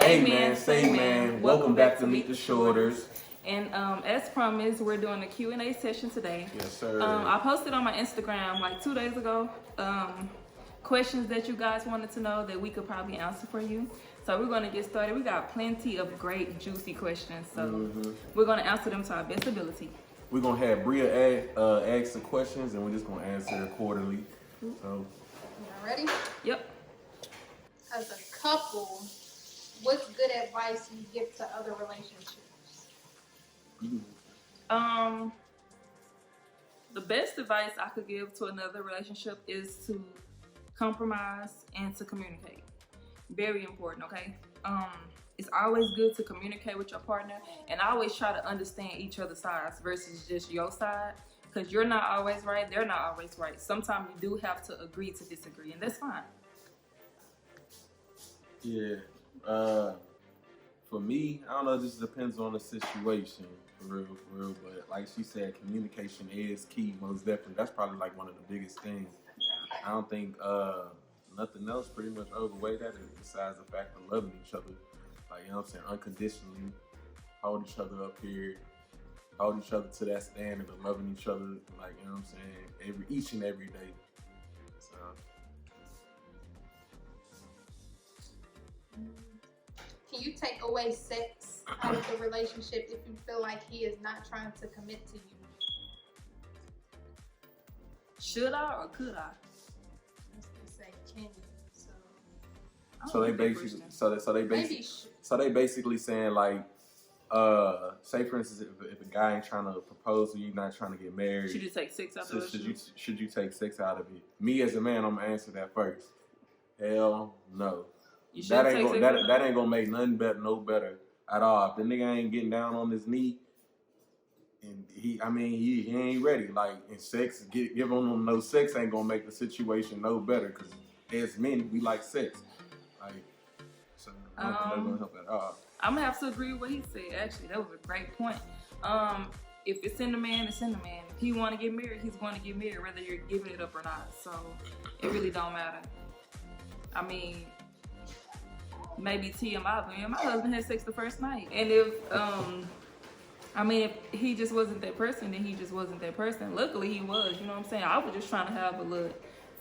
Say man. Welcome back to Meet the Shorters. And as promised, we're doing a Q&A session today. Yes, sir. I posted on my Instagram like 2 days ago questions that you guys wanted to know that we could probably answer for you. So we're going to get started. We got plenty of great, juicy questions. So we're going to answer them to our best ability. We're going to have Bria ask the questions, and we're just going to answer accordingly. So, Y'all ready? Yep. As a couple, what's good advice you give to other relationships? The best advice I could give to another relationship is to compromise and to communicate. Very important, okay? It's always good to communicate with your partner, and I always try to understand each other's sides versus just your side, because you're not always right, they're not always right. Sometimes you do have to agree to disagree, and that's fine. yeah. For me, I don't know, it just depends on the situation, for real. But like she said, communication is key, most definitely. That's probably like one of the biggest things. I don't think nothing else pretty much overweigh that besides the fact of loving each other. Like, you know what I'm saying, unconditionally, hold each other up here, hold each other to that standard of loving each other, like, you know what I'm saying, each and every day. So. Can you take away sex out of the relationship if you feel like he is not trying to commit to you? Should I or could I? Let's just say, can you? So they basically saying, like, say for instance, if a guy ain't trying to propose to you, not trying to get married, Should you take sex out of it? Should you take sex out of it? Me as a man, I'm gonna answer that first. Hell no. That ain't gonna make nothing better, no better at all. If the nigga ain't getting down on his knee, and he ain't ready. Like, and sex, giving him no sex ain't gonna make the situation no better. Cause as men, we like sex. Like, so that's gonna help at all. I'm gonna have to agree with what he said. Actually, that was a great point. If it's in the man, it's in the man. If he want to get married, he's going to get married, whether you're giving it up or not. So it really don't matter. I mean, maybe TMI, but my husband had sex the first night. And if he just wasn't that person, then he just wasn't that person. Luckily, he was. You know what I'm saying? I was just trying to have a little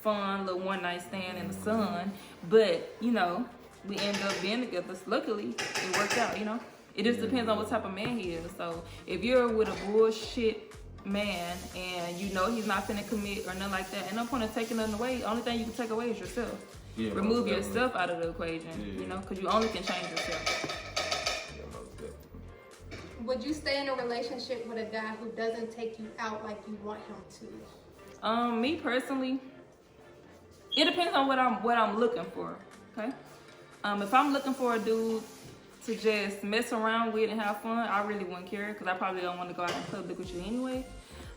fun, little one night stand in the sun. But you know, we ended up being together. So luckily, it worked out. You know, it just depends on what type of man he is. So if you're with a bullshit man and you know he's not finna commit or nothing like that, ain't no point in taking nothing away. The only thing you can take away is yourself. Yeah, remove yourself out of the equation, you know, because you only can change yourself. Would you stay in a relationship with a guy who doesn't take you out like you want him to? Me personally, it depends on what I'm looking for. Okay, if I'm looking for a dude to just mess around with and have fun, I really wouldn't care because I probably don't want to go out in public with you anyway.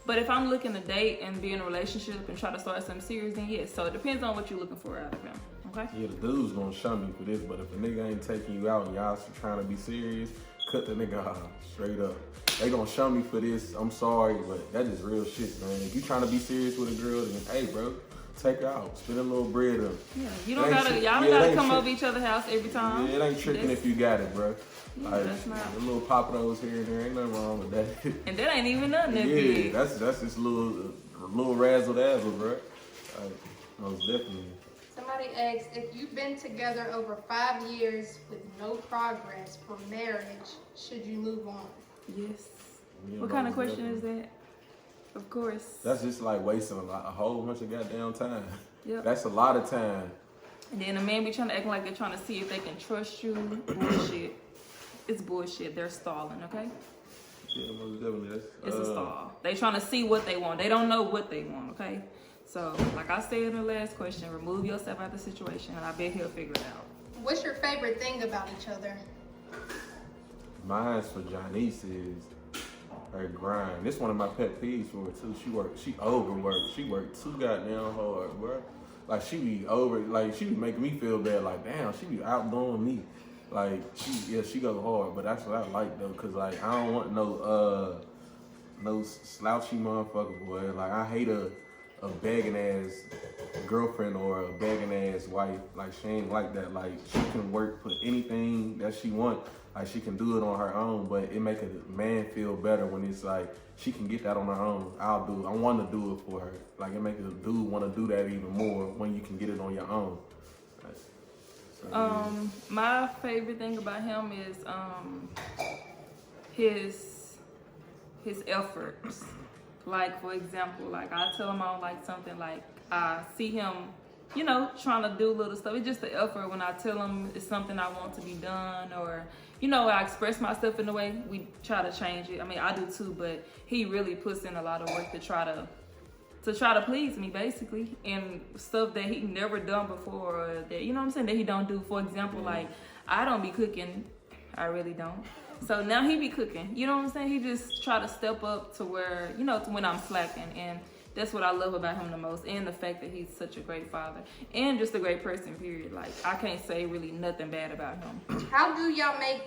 But if I'm looking to date and be in a relationship and try to start something serious, then yes. So it depends on what you're looking for out of him. Okay? Yeah, the dude's gonna shun me for this, but if a nigga ain't taking you out and y'all trying to be serious, cut the nigga off, straight up. They gonna shun me for this. I'm sorry, but that is real shit, man. If you trying to be serious with a girl, then hey, bro, take her out, spend a little bread up. Yeah, you don't gotta, y'all don't gotta come over each other's house every time. Yeah, it ain't tricking if you got it, bro. Yeah, like, that's not. A little pop nose here and there, ain't nothing wrong with that. And that ain't even nothing that big. Yeah, that's just a little razzle dazzle, bro. Like, most definitely. Somebody asked, if you've been together over 5 years with no progress for marriage, should you move on? Yes. What kind of question is that? Of course. That's just like wasting a whole bunch of goddamn time. Yep. That's a lot of time. And then a man be trying to act like they're trying to see if they can trust you. Bullshit. It's bullshit. They're stalling, okay? Yeah, most definitely. It's a stall. They trying to see what they want. They don't know what they want, okay? So, like I said in the last question, remove yourself out of the situation, and I bet he'll figure it out. What's your favorite thing about each other? Mine's for Janice is her grind. This one of my pet peeves for her too. She overworked. She worked too goddamn hard, bro. Like she be making me feel bad. Like, damn, she be outdoing me. Like she go hard, but that's what I like though, cause like I don't want no slouchy motherfucker, boy. Like I hate a a begging ass girlfriend or a begging ass wife. Like she ain't like that. Like she can work for anything that she want. Like she can do it on her own, but it make a man feel better when it's like she can get that on her own. I want to do it for her. Like it make a dude want to do that even more when you can get it on your own. Like, so, yeah. My favorite thing about him is his efforts. Like for example, like I tell him I don't like something, like I see him, you know, trying to do little stuff. It's just the effort when I tell him it's something I want to be done, or you know, I express myself in a way, we try to change it. I mean, I do too, but he really puts in a lot of work to try to please me, basically, and stuff that he never done before, or that, you know what I'm saying, that he don't do. For example, like I don't be cooking, I really don't. So now he be cooking, you know what I'm saying? He just try to step up to where, you know, to when I'm slacking, and that's what I love about him the most, and the fact that he's such a great father, and just a great person, period. Like, I can't say really nothing bad about him. How do y'all make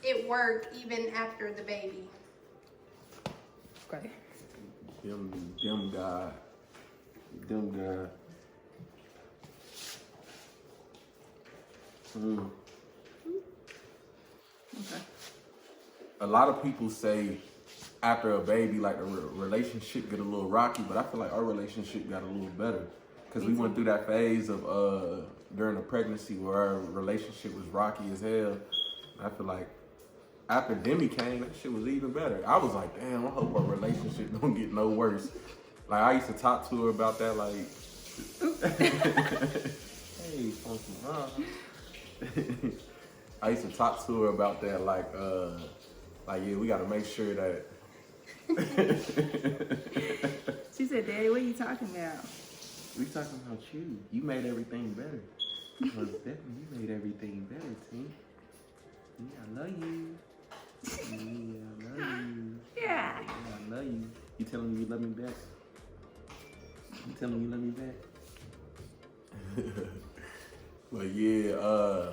it work even after the baby? Okay. Them guy. Okay. A lot of people say after a baby, like the relationship get a little rocky, but I feel like our relationship got a little better because we went through that phase of during the pregnancy where our relationship was rocky as hell. I feel like after Demi came, that shit was even better. I was like, damn, I hope our relationship don't get no worse. Like I used to talk to her about that, like, hey, funky mom. I used to talk to her about that, like yeah, we gotta make sure that. She said, Daddy, what are you talking about? We talking about you. You made everything better. Most definitely, you made everything better, Tink. Yeah, I love you. Yeah, I love you. Yeah. Yeah, I love you. You telling me you love me back? You telling me you love me back? But yeah,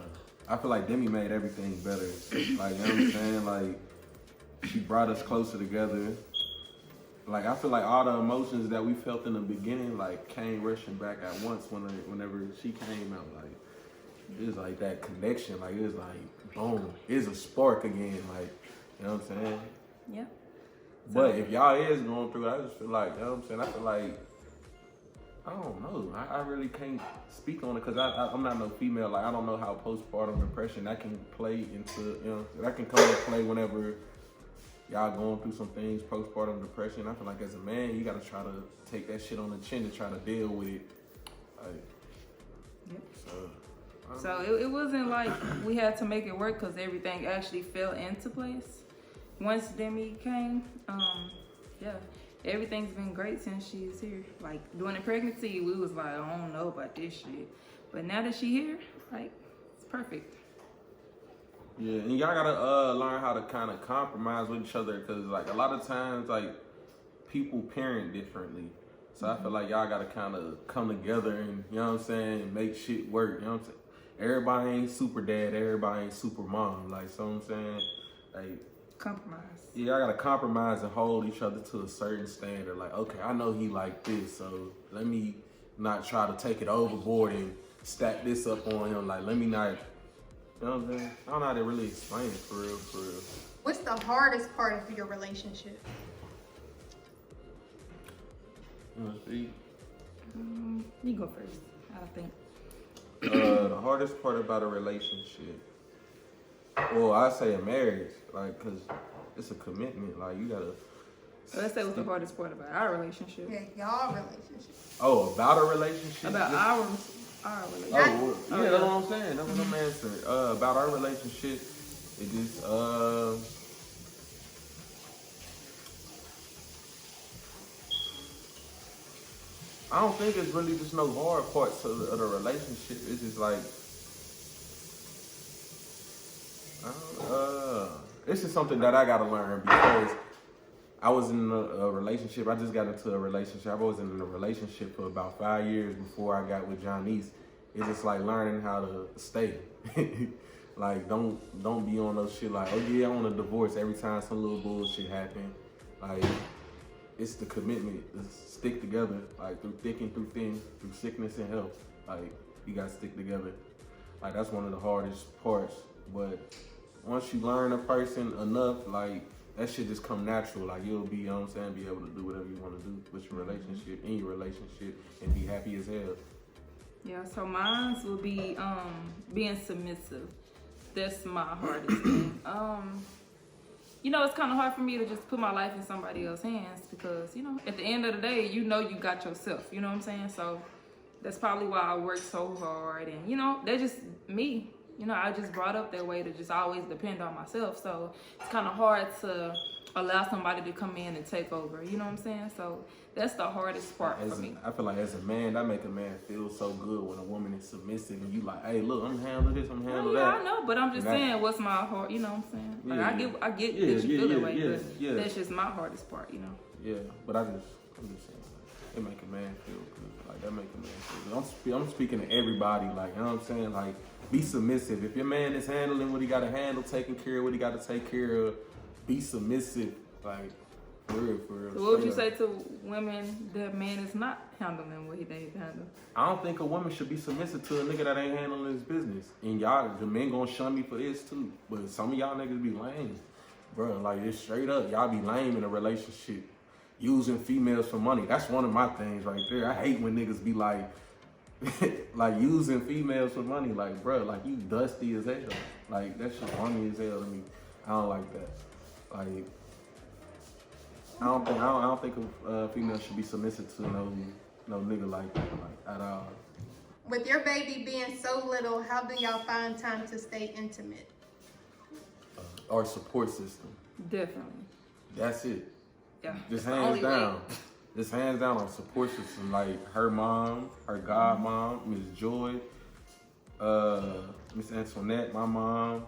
I feel like Demi made everything better. Like, you know what I'm saying? Like, she brought us closer together. Like, I feel like all the emotions that we felt in the beginning, like, came rushing back at once whenever she came out. Like, it was like that connection. Like, it was like, boom. It was a spark again. Like, you know what I'm saying? Yeah. But if y'all is going through it, I just feel like, you know what I'm saying? I feel like, I don't know. I really can't speak on it because I'm not no female. Like, I don't know how postpartum depression, that can play into, you know, that can come into play whenever y'all going through some things, postpartum depression. I feel like as a man, you got to try to take that shit on the chin and try to deal with it. Like, Yep. So it wasn't like we had to make it work because everything actually fell into place. Once Demi came, yeah, everything's been great since she's here. Like during the pregnancy, we was like, I don't know about this shit. But now that she here, like, it's perfect. yeah, and y'all gotta learn how to kind of compromise with each other because like a lot of times like people parent differently. So I feel like y'all gotta kind of come together and, you know what I'm saying, make shit work. You know what I'm saying? Everybody ain't super dad, everybody ain't super mom. Like, so I'm saying, like, Compromise. yeah, I gotta compromise and hold each other to a certain standard. Like, okay, I know he like this, so let me not try to take it overboard and stack this up on him. Like, let me not, you know what I'm saying? I don't know how to really explain it for real, for real. What's the hardest part of your relationship? You know, see? You go first, I think. The hardest part about a relationship, well, I say a marriage, like, cause it's a commitment. Like, you gotta. Let's say what's the hardest part about our relationship. Yeah, y'all relationship. Oh, about a relationship. About Yeah. our relationship. Oh, well, yeah, yeah. that's what I'm saying. That's what I'm answering. About our relationship, it just I don't think it's really just no hard parts of the relationship. It's just like, it's just something that I gotta learn because I was in a relationship. I just got into a relationship. I was in a relationship for about 5 years before I got with Johnny's. It's just like learning how to stay. Like, don't be on those shit like, oh yeah, I want a divorce every time some little bullshit happen. Like, it's the commitment to stick together, like through thick and through thin, through sickness and health. Like you gotta stick together. Like that's one of the hardest parts. But once you learn a person enough, like that shit just come natural. Like you'll be, you know what I'm saying, be able to do whatever you want to do with your relationship, in your relationship, and be happy as hell. Yeah, so mine will be being submissive. That's my hardest thing. You know, it's kind of hard for me to just put my life in somebody else's hands because, you know, at the end of the day, you know you got yourself. You know what I'm saying? So that's probably why I work so hard. And, you know, that's just me. You know, I just brought up that way to just always depend on myself. So it's kind of hard to allow somebody to come in and take over. You know what I'm saying? So that's the hardest part for me. I feel like as a man, that make a man feel so good when a woman is submissive and you like, hey, look, I'm handling this, I'm handling that. I know, but I'm just saying what's my heart. You know what I'm saying? Like I get that you feel that way, but that's just my hardest part. You know? Yeah, but I'm just saying, like, it make a man feel good. Like that make a man feel good. I'm speaking to everybody. Like, you know what I'm saying? Like, be submissive. If your man is handling what he got to handle, taking care of what he got to take care of, be submissive. Like, for real. So what would you say to women that man is not handling what he needs to handle? I don't think a woman should be submissive to a nigga that ain't handling his business. And y'all, the men gonna shun me for this too. But some of y'all niggas be lame. Bro, like it's straight up. Y'all be lame in a relationship. Using females for money. That's one of my things right there. I hate when niggas be like, like using females for money. Like, bro, like you dusty as hell. Like that shit funny as hell to me. I don't like that. Like, I don't think a female should be submissive to no nigga like that, like at all. With your baby being so little, how do y'all find time to stay intimate? Our support system. Definitely. That's it. Yeah. Just hands down. Just hands down on support system. Like her mom, her godmom, Miss Joy, Miss Antoinette, my mom.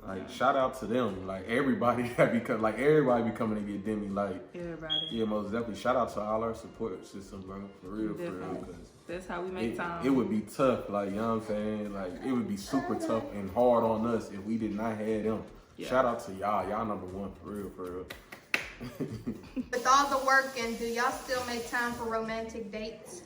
Like shout out to them. Like everybody that everybody be coming to get Demi. Like everybody. Yeah, most definitely. Shout out to all our support system, bro. For real. Cause that's how we make time. It would be tough, like, you know what I'm saying? Like, it would be super tough and hard on us if we did not have them. Yeah. Shout out to y'all. Y'all number one, for real. With all the working, do y'all still make time for romantic dates?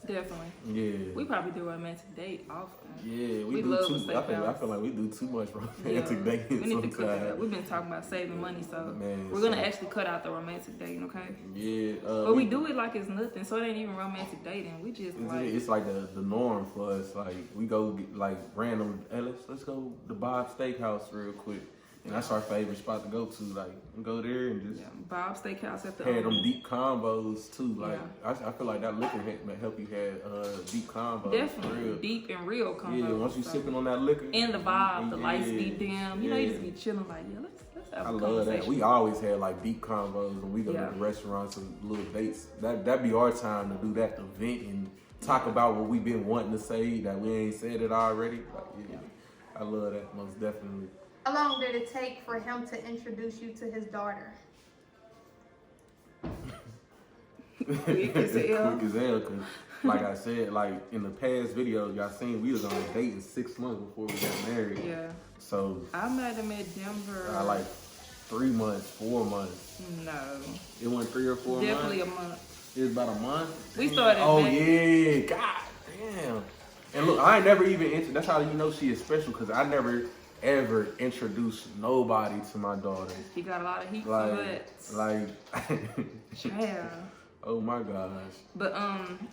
Definitely. Yeah. We probably do a romantic date often. Yeah, we do too. I feel like we do too much romantic dating. We need to cut that. We've been talking about saving money, so we're gonna actually cut out the romantic dating, okay? Yeah. But we do it like it's nothing, so it ain't even romantic dating. We just it's like the norm for us. Like we go get, like random. Hey, let's go to Bob's Steakhouse real quick. And that's our favorite spot to go to. Like, go there and just Bob's Steakhouse at the had them deep combos too. Like, I feel like that liquor may help you have deep combos. Definitely deep and real combos. Yeah, once you sipping on that liquor and the vibe, the lights be dim. You know, you just be chilling. Like, let's have a conversation. Love that. We always had like deep combos when we go to the restaurants and little dates. That be our time to do that, to vent and talk about what we've been wanting to say that we ain't said it already. Like, I love that most definitely. How long did it take for him to introduce you to his daughter? Quick as hell. Quick as hell, cause like I said, like in the past video, y'all seen we was on a date in 6 months before we got married. Yeah. So I met him at Denver. Like 3 months, 4 months. No. It went 3 or 4 Definitely months. a month. It was about a month. We started. Oh yeah, god damn. And look, I ain't never even that's how you know she is special, cause I never ever introduced nobody to my daughter. She got a lot of heat like, for that. Like, yeah. Oh my gosh. But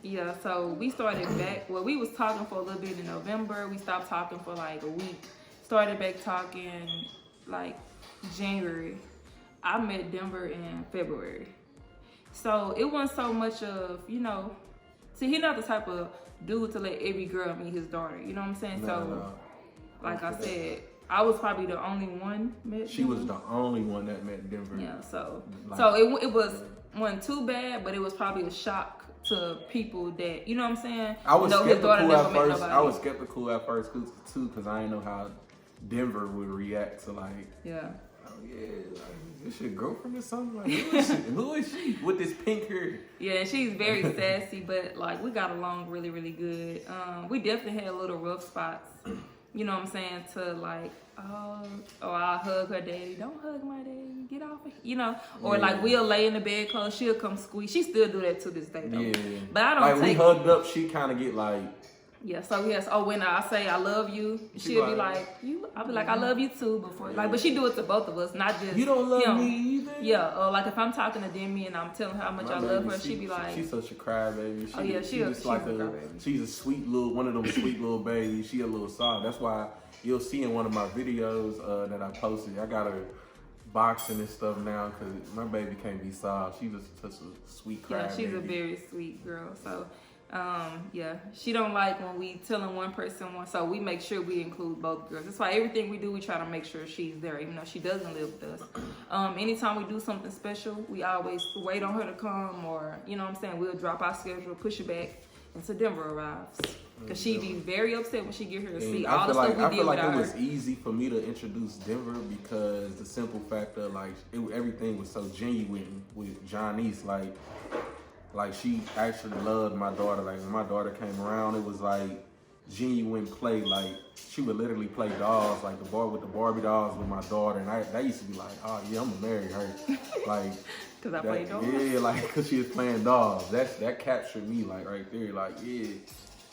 yeah, so we started back. Well, we was talking for a little bit in November. We stopped talking for like a week. Started back talking like January. I met Denver in February. So it wasn't so much of, you know, see, he not the type of dude to let every girl meet his daughter. You know what I'm saying? No. Like I said, I was probably the only one met. She was the only one that met Denver. Yeah, so it wasn't too bad, but it was probably a shock to people that, you know what I'm saying? I was skeptical at first. I was skeptical at first too, because I didn't know how Denver would react to like. Yeah. Oh yeah, like, this your girlfriend or something? Like, who is she with this pink hair? Yeah, and she's very sassy, but like we got along really, really good. We definitely had little rough spots. You know what I'm saying, to like or I'll hug her daddy. Don't hug my daddy. Get off it. You know, or Yeah. like we'll lay in the bed clothes. She'll come squeeze. She still do that to this day though. Yeah. But I don't like take we hugged up, she kind of get like. Yeah, so yes. Oh, when I say I love you, she'll be like, you. I'll be like, I love you too. Before, like, but she do it to both of us, not just You don't love him. me either. Yeah, or like if I'm talking to Demi and I'm telling her how much My I love baby, her, she be like, she's such a crybaby. Oh, yeah, she's she's like a crybaby. she's a sweet little one of them sweet little babies. She a little soft. That's why you'll see in one of my videos that I posted. I got her boxing and stuff now because my baby can't be soft. She's just such a sweet crybaby. yeah, she's a very sweet girl. So, yeah, she don't like when we telling one person one. So we make sure we include both girls. That's why everything we do, we try to make sure she's there, even though she doesn't live with us. Anytime we do something special, we always wait on her to come, or you know what I'm saying, we'll drop our schedule, push it back until Denver arrives. Cause she be very upset when she get here to see all the stuff we I did feel like without it was her. easy for me to introduce Denver because the simple fact of everything was so genuine with Johnny's like she actually loved my daughter. Like when my daughter came around, it was like genuine play. Like she would literally play dolls, like the Barbie dolls with my daughter, and I used to be like, oh yeah, I'm gonna marry her, like. Cause I play dolls. Yeah, like cause she was playing dolls. That captured me like right there. Like yeah,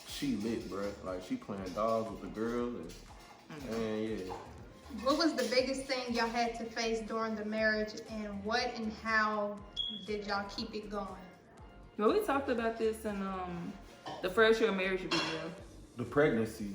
she lit, bro. Like she playing dolls with the girls, and yeah. What was the biggest thing y'all had to face during the marriage, and what and how did y'all keep it going? Well, we talked about this in the first year of marriage video. The pregnancy.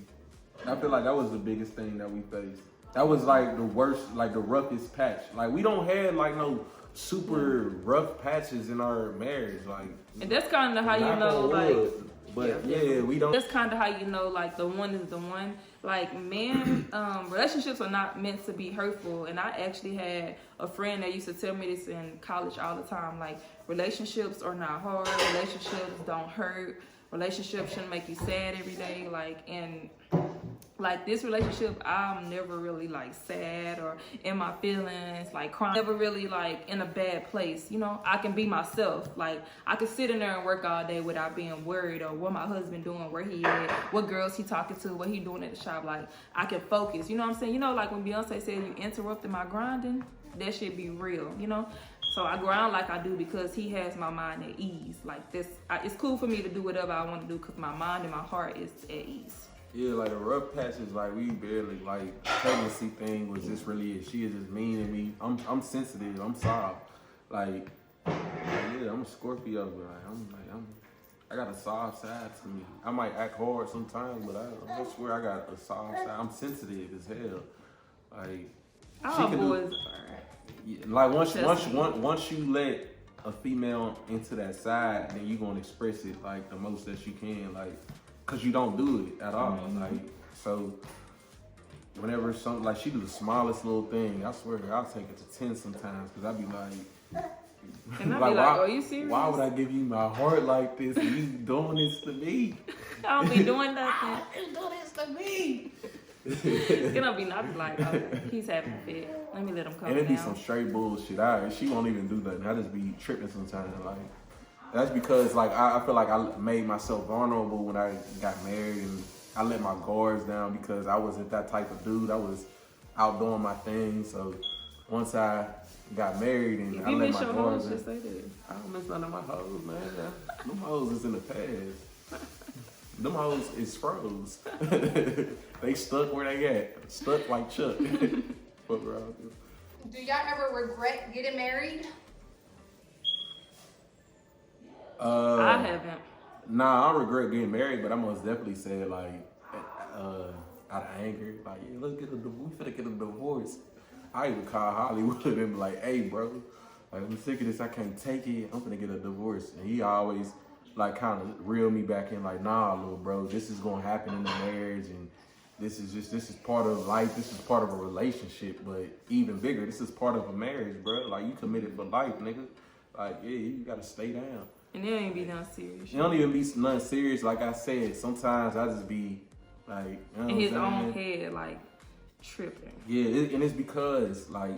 I feel like that was the biggest thing that we faced. That was like the worst, like the roughest patch. Like we don't have like no super rough patches in our marriage. Like, And that's kind of how you knock know, on like, wood. But yeah, we don't. that's kind of how you know, like, the one is the one. Like, men, relationships are not meant to be hurtful. And I actually had a friend that used to tell me this in college all the time. Like, relationships are not hard. Relationships don't hurt. Relationships shouldn't make you sad every day. Like, and like this relationship, I'm never really like sad or in my feelings, like crying. Never really like in a bad place. You know, I can be myself. Like I can sit in there and work all day without being worried or what my husband doing, where he at, what girls he talking to, what he doing at the shop. Like I can focus. You know what I'm saying? You know, like when Beyonce said you interrupted my grinding, that should be real. You know. So I grind like I do because he has my mind at ease. Like this, it's cool for me to do whatever I want to do because my mind and my heart is at ease. Yeah, like the rough patches, like we barely like the pregnancy thing was just really it. She is just mean to me. I'm sensitive. I'm soft. Like yeah, I'm a Scorpio, but I got a soft side to me. I might act hard sometimes, but I swear I got a soft side. I'm sensitive as hell. Like All can boys yeah, like once you let a female into that side, then you gonna express it like the most that you can, like, cause you don't do it at all. Mm-hmm. Like so, whenever something like she do the smallest little thing, I swear I'll take it to 10 sometimes, cause I be like. And I be like, are you serious? Why would I give you my heart like this and you doing this to me? I don't be doing nothing. You doing this to me? It's gonna be not like, oh, he's having a fit. Let me let him come And it be down. some straight bullshit. She won't even do nothing. I just be tripping sometimes. Like that's because like I feel like I made myself vulnerable when I got married and I let my guards down because I wasn't that type of dude. I was out doing my thing. So once I got married and If I you let miss my your guards hoes, down. just say that. I don't miss none of my hoes, man. Them hoes is in the past. Them hoes is froze. They stuck where they at. Stuck like Chuck. Fuck around. Do y'all ever regret getting married? I haven't. Nah, I regret getting married, but I most definitely said like out of anger, like yeah, let's get a divorce. We finna get a divorce. I even call Hollywood and be like, hey bro, like I'm sick of this, I can't take it. I'm finna get a divorce. And he always like kind of reel me back in, like, nah, little bro, this is gonna happen in the marriage, and this is part of life. This is part of a relationship, but even bigger, this is part of a marriage, bro. Like you committed for life, nigga. Like yeah, you gotta stay down. And it ain't be done serious. It don't even be nothing serious. Like I said, sometimes I just be like, you know In his what I'm own saying? head, like tripping. Yeah, and it's because like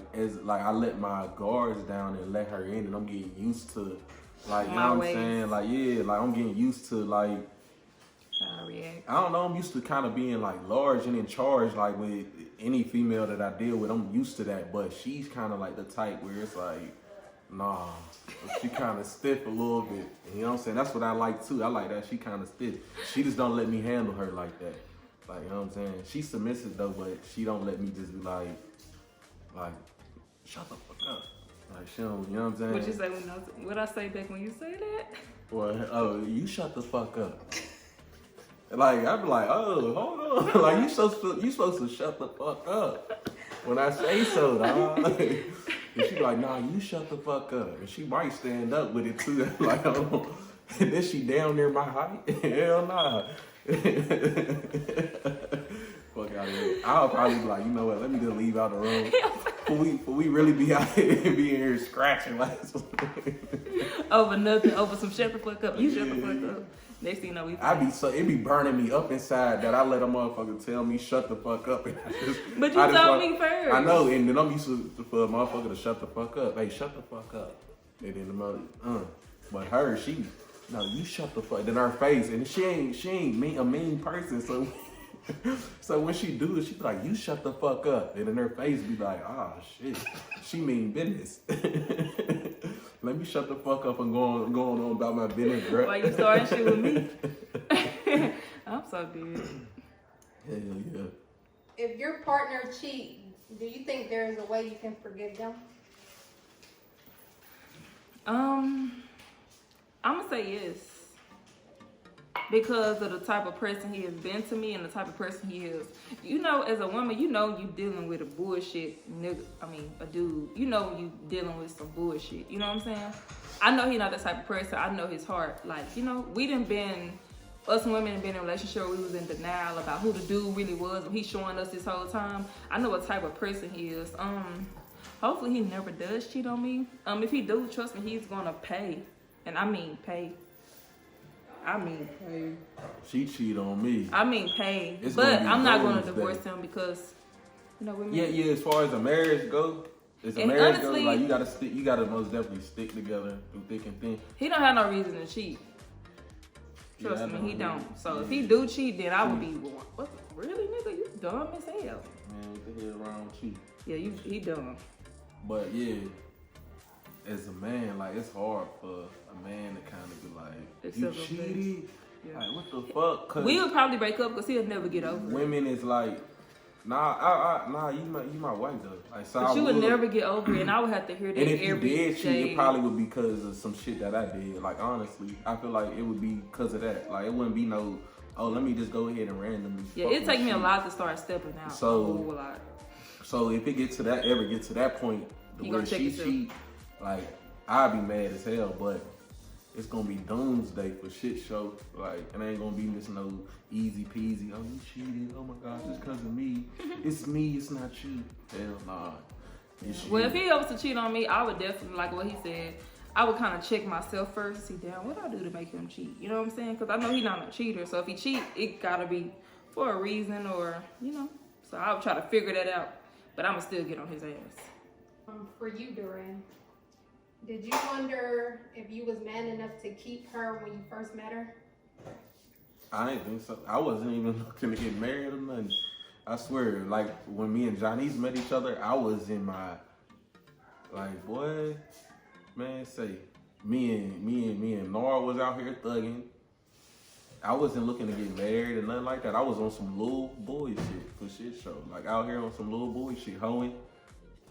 I let my guards down and let her in, and I'm getting used to like you My know what ways. I'm saying? Like yeah, like I'm getting used to like How I react. I don't know. I'm used to kind of being like large and in charge, like any female that I deal with, I'm used to that. But she's kind of like the type where it's like, nah, she kind of stiff a little bit. You know what I'm saying? That's what I like too. I like that she kind of stiff. She just don't let me handle her like that. Like, you know what I'm saying? She's submissive though, but she don't let me just be like, shut the fuck up. Like, she don't, you know what I'm saying? What you say what I say back when you say that? Well, oh, you shut the fuck up. Like, I be like, oh, hold on. Like, you supposed to shut the fuck up when I say so, dog. And she like, nah, you shut the fuck up. And she might stand up with it too. Like, oh. And then she down near my height. Hell nah. Fuck out of here. I'll probably be like, you know what? Let me just leave out the room. For we really be out here here scratching like over nothing, over some shut the fuck up. You shut the fuck up. Next thing you know, it be burning me up inside that I let a motherfucker tell me shut the fuck up. And but you told me first. I know, and then I'm used to for a motherfucker to shut the fuck up. Hey, shut the fuck up. And then the mother, but her, no, you shut the fuck. Then her face, and she ain't a mean person, so. So when she do it, she be like, you shut the fuck up. And then her face be like, ah, shit, she mean business. Let me shut the fuck up and go on about my business, girl. Why you starting shit with me? I'm so good. Hell yeah. If your partner cheats, do you think there is a way you can forgive them? I'm gonna say yes. Because of the type of person he has been to me and the type of person he is. You know, as a woman, you know you dealing with a bullshit nigga. I mean, a dude. You know you dealing with some bullshit. You know what I'm saying? I know he not that type of person. I know his heart. Like, you know, us women have been in a relationship where we was in denial about who the dude really was. And he's showing us this whole time. I know what type of person he is. Hopefully he never does cheat on me. If he do, trust me, he's gonna pay. And I mean pay. She cheat on me. I mean pay. But I'm not going to divorce him because, you know, women. Yeah. As far as a marriage go, like you gotta most definitely stick together through thick and thin. He don't have no reason to cheat. Trust me, he don't. So if he do cheat, then I would be, what? Really, nigga? You dumb as hell. Man, what the hell wrong with you? Yeah, he dumb. But yeah, as a man, like, it's hard for a man to kind of be like, you cheated? Yeah. Like, what the fuck? We would probably break up because he'll never get over it. Women is like, nah, you my wife though. Like, so but you would never get over it, and I would have to hear that every day. And if you did cheat, it probably would be because of some shit that I did. Like, honestly, I feel like it would be because of that. Like, it wouldn't be no, oh, let me just go ahead and randomly. Yeah, it take me a lot to start stepping out. So, a whole lot. So if it ever get to that point, the way she cheat, like, I'd be mad as hell, but it's gonna be doomsday for shit show. Like, it ain't gonna be this no easy peasy. Oh, you cheated. Oh my gosh, it's because of me. It's me. It's not you. Hell nah. Well, if he was to cheat on me, I would definitely, like what he said, I would kind of check myself first, see, damn, what I do to make him cheat? You know what I'm saying? Because I know he's not a cheater. So if he cheat, it gotta be for a reason, or, you know. So I would try to figure that out, but I'ma still get on his ass. For you, Duran, did you wonder if you was man enough to keep her when you first met her? I didn't think so. I wasn't even looking to get married or nothing. I swear, like, when me and Johnny's met each other, I was in my, like, boy, man, say, me and Nora was out here thugging. I wasn't looking to get married or nothing like that. I was on some little boy shit for shit show. Like, out here on some little boy shit, hoeing.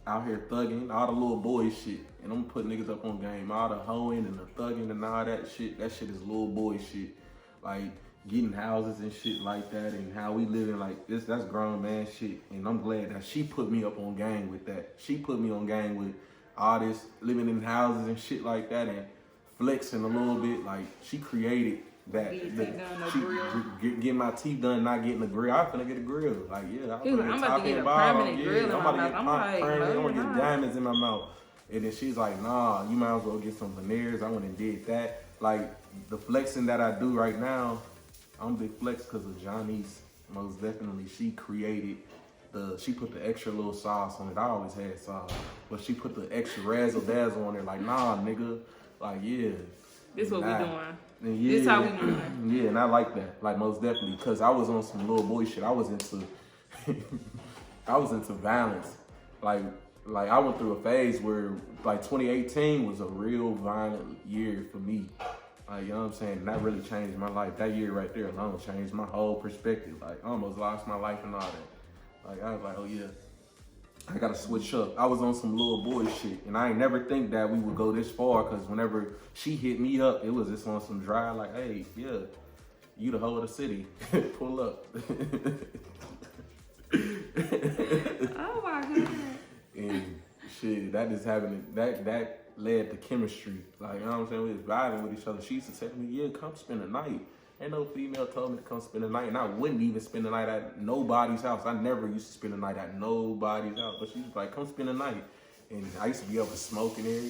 Out here thugging, all the little boy shit. And I'm putting niggas up on game. All the hoeing and the thugging and all that shit is little boy shit. Like, getting houses and shit like that, and how we living like this, that's grown man shit. And I'm glad that she put me up on game with that. She put me on game with all this living in houses and shit like that, and flexing a little bit. Like, she created that. Get my teeth done, not getting a grill. I finna get a grill. Like, yeah, I'm about to get a permanent grill in my mouth. I'm gonna get diamonds in my mouth. And then she's like, nah, you might as well get some veneers. I went and did that. Like, the flexing that I do right now, I'm big flex because of Johnny's. Most definitely, she created she put the extra little sauce on it. I always had sauce, but she put the extra razzle dazzle on it. Like, nah, nigga. Like, yeah. This what we doing. And yeah, this how we doing. Yeah, and I like that. Like, most definitely, because I was on some little boy shit. I was into I was into violence. Like I went through a phase where like 2018 was a real violent year for me. Like, you know what I'm saying? And that really changed my life. That year right there alone changed my whole perspective. Like, I almost lost my life and all that. Like, I was like, oh yeah, I gotta switch up. I was on some little boy shit, and I ain't never think that we would go this far, because whenever she hit me up, it was just on some dry, like, hey, yeah, you the hoe of the city. Pull up. Oh my god. And shit, that just happened. That led to chemistry. Like, you know what I'm saying? We was vibing with each other. She used to tell me, yeah, come spend the night. Ain't no female told me to come spend the night, and I wouldn't even spend the night at nobody's house. I never used to spend the night at nobody's house, but she was like, come spend the night. And I used to be able to smoke in there,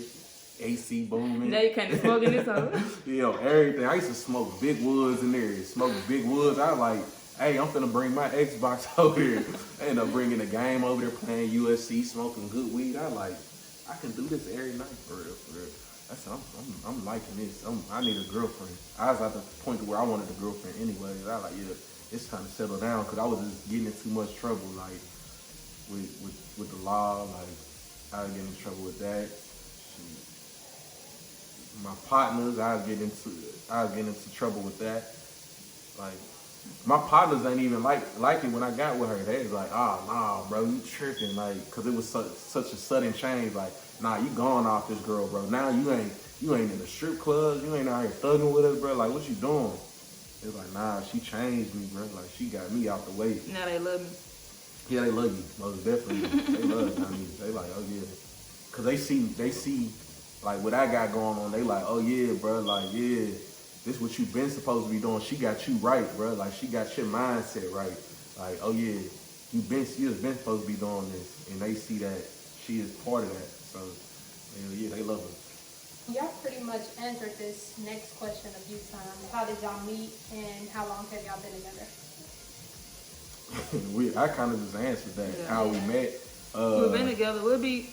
AC booming. Now you can't smoke in this house. You know, everything. I used to smoke big woods in there. Smoke big woods. I was like, hey, I'm finna bring my Xbox over here. I ended up bringing a game over there, playing UFC, smoking good weed. I can do this every night for real, for real. I'm liking this. I need a girlfriend. I was at the point where I wanted a girlfriend anyway. I was like, yeah, it's time to settle down, because I was just getting in too much trouble, like with the law. Like, I was getting in trouble with that. My partners, I was getting into trouble with that. Like, my partners ain't even like it when I got with her. They was like, oh, nah, bro, you tripping. Like, cause it was such a sudden change. Like, nah, you gone off this girl, bro. Now you ain't in the strip clubs. You ain't out here thugging with us, bro. Like, what you doing? It was like, nah, she changed me, bro. Like, she got me out the way. Now they love me. Yeah, they love you, most definitely. They love you. I mean, they like, oh yeah. Cause they see like what I got going on. They like, oh yeah, bro. Like, yeah. This what you been supposed to be doing. She got you right, bro. Like, she got your mindset right. Like, oh yeah, you just been supposed to be doing this, and they see that she is part of that. So, yeah, they love her. Y'all pretty much answered this next question a few times. How did y'all meet, and how long have y'all been together? I kind of just answered that. Yeah. How we met. We've been together. We'll be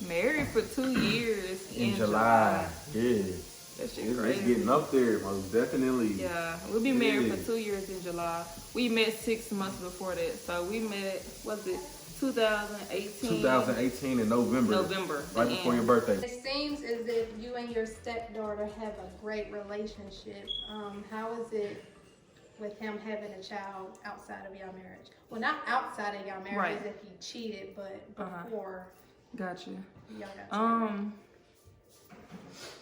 married for 2 years in July. Yeah. That shit It's crazy. getting up there, most definitely. Yeah, we'll be married for 2 years in July. We met 6 months before that. So we met, was it 2018? 2018 in November. Right before your birthday. It seems as if you and your stepdaughter have a great relationship. How is it with him having a child outside of your marriage? Well, not outside of your marriage, Right. as if he cheated, but before Gotcha. y'all got together.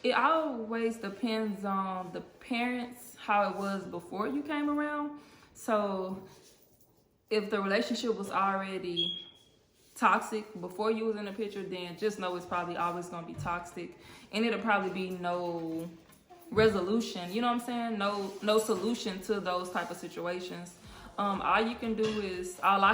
It always depends on the parents, how it was before you came around. So if the relationship was already toxic before you was in the picture, then just know it's probably always gonna be toxic, and it'll probably be no resolution. You know what I'm saying? No solution to those type of situations. All you can do is, all I